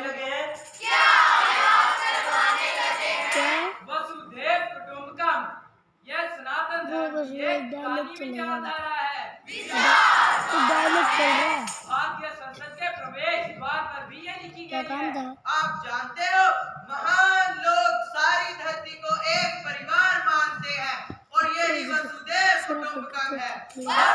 लगे हैं? वसुधैव कुटुंबकम, यह सनातन धर्म की एक पुरानी विचारधारा है। भारतीय संसद के प्रवेश द्वार पर भी ये लिखी गई है। आप जानते हो, महान लोग सारी धरती को एक परिवार मानते हैं और यही वसुधैव कुटुंबकम है। हाँ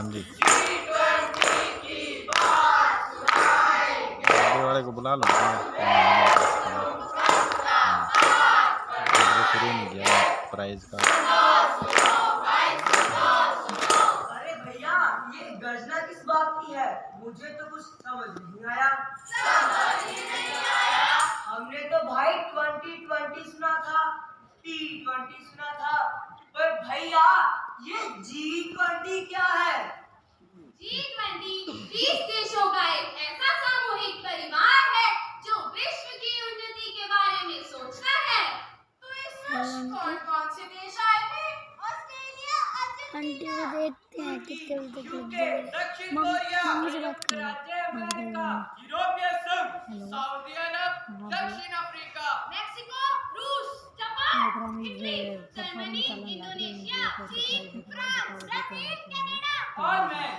जी, वाले को बुला लो। शुरू नहीं किया प्राइज का। अरे भैया, ये गर्जना किस बात की है? मुझे तो कुछ समझ नहीं आया। हमने तो भाई 2020 सुना था, T20 सुना था, पर भैया ये G20 क्या है? G20 30 देशों का एक ऐसा सामूहिक परिवार है जो विश्व की उन्नति के बारे में सोचता है। तो इस वर्ष कौन-कौन से देश आए थे? ऑस्ट्रेलिया, अर्जेंटीना, देखते हैं कितने दक्षिण कोरिया, अमेरिका, यूरोपीय संघ, सऊदी अरब, दक्षिण अफ्रीका, मेक्सिको, रूस, जापान, इटली, जर्मनी, इंडोनेशिया, चीन, फ्रांस, ब्राजील, कनाडा और मैं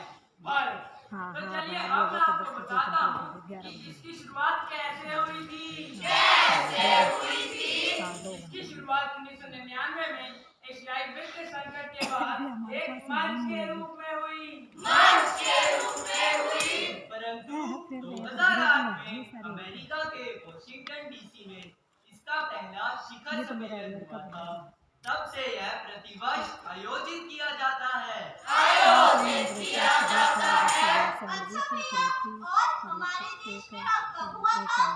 भारत। तो चलिए अब मैं आपको बताता हूँ कि इसकी शुरुआत कैसे हुई थी। इसकी शुरुआत 1999 में एशियाई वित्तीय संकट के बाद एक मंच के रूप में हुई। परंतु 2008 में अमेरिका के वॉशिंगटन डीसी में इसका पहला शिखर सम्मेलन हुआ था। तब से यह प्रतिवर्ष आयोजित किया जाता है। और हमारे देश में कब हुआ था?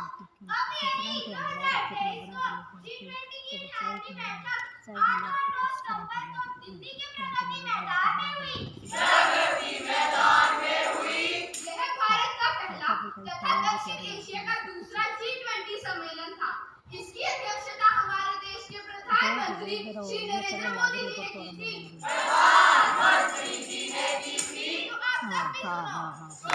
अभी 2023 में G20 की निहारती बैठक 8 नवंबर को दिल्ली के प्रगति मैदान में हुई। यह भारत का पहला तथा दक्षिण एशिया का दूसरा G20 सम्मेलन था। इसकी अध्यक्षता हमारे देश के प्रधानमंत्री श्री नरेंद्र मोदी जी ने की थी। तो आप सब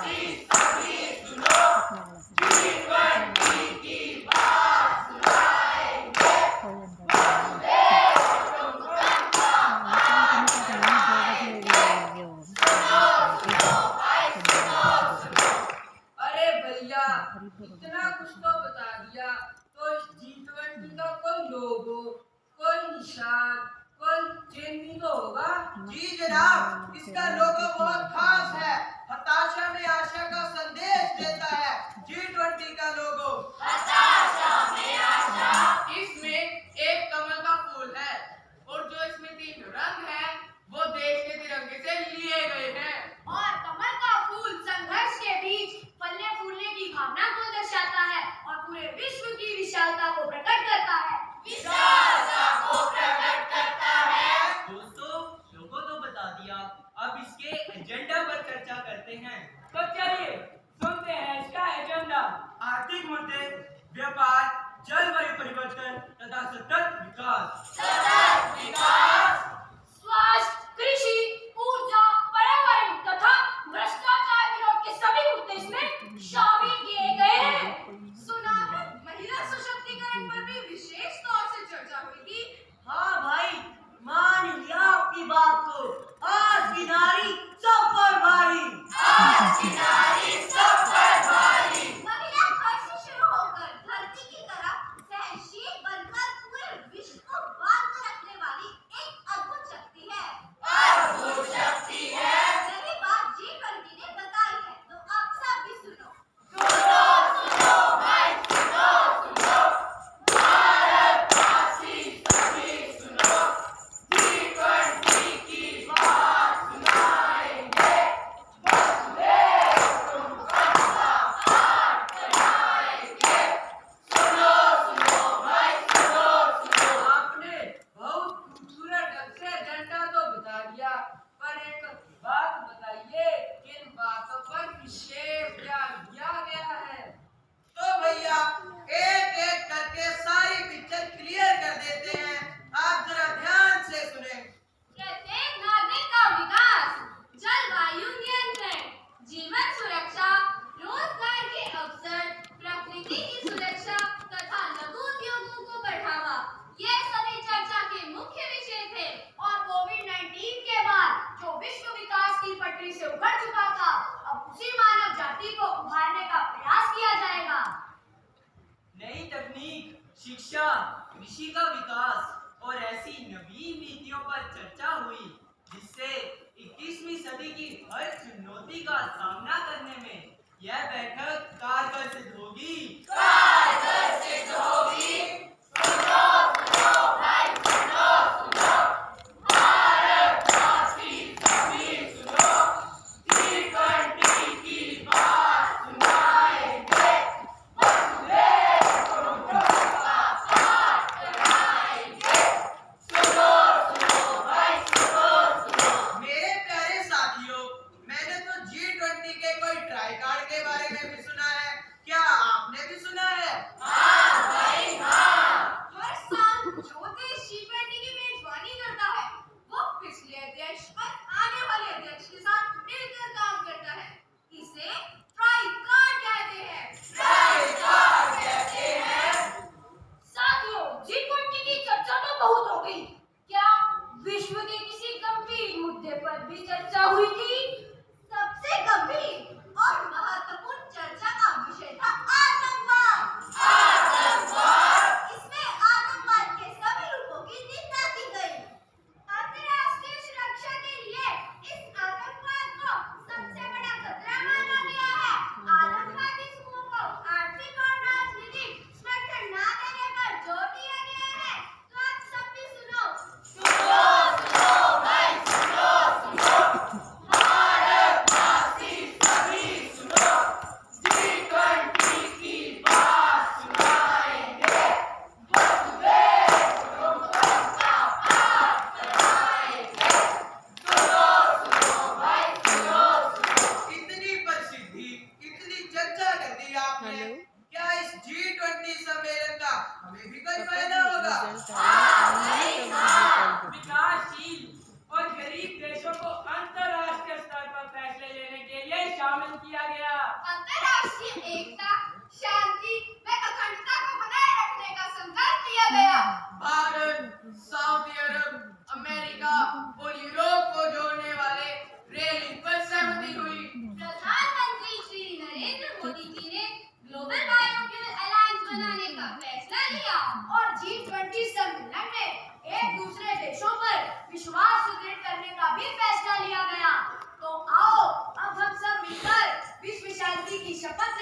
भी सुनो। अरे भैया, इतना कुछ तो बता दिया, तो इस G20 का कोई लोगो, कोई निशान, कोई चिन्ह तो होगा? जी जनाब, इसका लोगो बहुत खास है। हताशा में आशा का संदेश देता है। G20 का लोगो इसमें एक कमल का फूल है और जो इसमें 3 रंग है वो देश के तिरंगे से लिए गए हैं। और कमल का फूल संघर्ष के बीच फलने फूलने की भावना को दर्शाता है और पूरे विश्व की विशालता को प्रकट करता है। दोस्तों, लोगों तो बता दिया, अब इसके एजेंडा पर चर्चा करते हैं। तो चलिए सुनते हैं इसका एजेंडा। आर्थिक मुद्दे, व्यापार, जलवायु परिवर्तन तथा सतत विकास। स्वास्थ्य, कृषि, ऊर्जा, पर्यावरण तथा भ्रष्टाचार विरोध के सभी मुद्दे इसमें शामिल किए गए हैं। सुना है महिला सशक्तिकरण पर भी विशेष तौर से चर्चा हुई थी। हाँ भाई, मान लिया आपकी बात को। आज की नारी सब पर भारी। महिला घर से शुरू होकर धरती की तरह सहनशील बनकर पूरे विश्व को बांध कर रखने वाली एक अद्भुत बिजली की सुरक्षा तथा लघु उद्योगों को बढ़ावा, ये सभी चर्चा के मुख्य विषय थे। और कोविड-19 के बाद जो विश्व विकास की पटरी से उखड़ चुका था, अब उसी मानव जाति को उभारने का प्रयास किया जाएगा। नई तकनीक, शिक्षा, कृषि का विकास और ऐसी नवीन नीतियों पर चर्चा हुई जिससे 21वीं सदी की हर चुनौती का सामना करने में यह बैठक कारगर सिद्ध होगी। मेरे प्यारे साथियों, मैंने तो G20 के कोई ट्राई कार्ड के बारे में भी सुना है। क्या आपने भी सुना है? हर साल जो देश G20 की मेजबानी करता है, वो पिछले अध्यक्ष और आने वाले अध्यक्ष के साथ मिलकर काम करता है। इसे ट्राई कार्ड कहते हैं। साथियों, G20 की चर्चा तो बहुत हो गई। क्या विश्व के किसी गंभीर मुद्दे पर भी चर्चा हुई थी? सबसे गंभीर और महत्वपूर्ण चर्चा का विषय था आतंकवाद। इसमें आतंकवाद के सभी रूपों की निंदा की गई। अंतर्राष्ट्रीय सुरक्षा के लिए इस आतंकवाद को सबसे बड़ा खतरा माना गया है। आतंकवादी समूहों को आर्थिक और राजनीतिक समर्थन न देने पर जोर दिया गया है। तो आप सब भी सुनो। इतनी प्रसिद्धि, इतनी चर्चा कर दी आपने। क्या इस G20 सम्मेलन का हमें भी कोई फायदा होगा? विकासशील और गरीब देशों को अंतर्राष्ट्रीय स्तर पर फैसले लेने के लिए शामिल किया गया। अंतर्राष्ट्रीय एकता, शांति व अखंडता को बनाए रखने का संकल्प लिया गया। भारत, सऊदी अरब, अमेरिका और यूरोप को जोड़ने वाले रेल लिंक पर सहमति हुई। प्रधानमंत्री श्री नरेंद्र मोदी जी ने ग्लोबल बायोफ्यूल अलायंस बनाने का फैसला लिया और G20 सम्मेलन में एक दूसरे देशों पर विश्वास सुदृढ़ करने का भी फैसला लिया गया। तो आओ अब हम सब मिलकर विश्व शांति की शपथ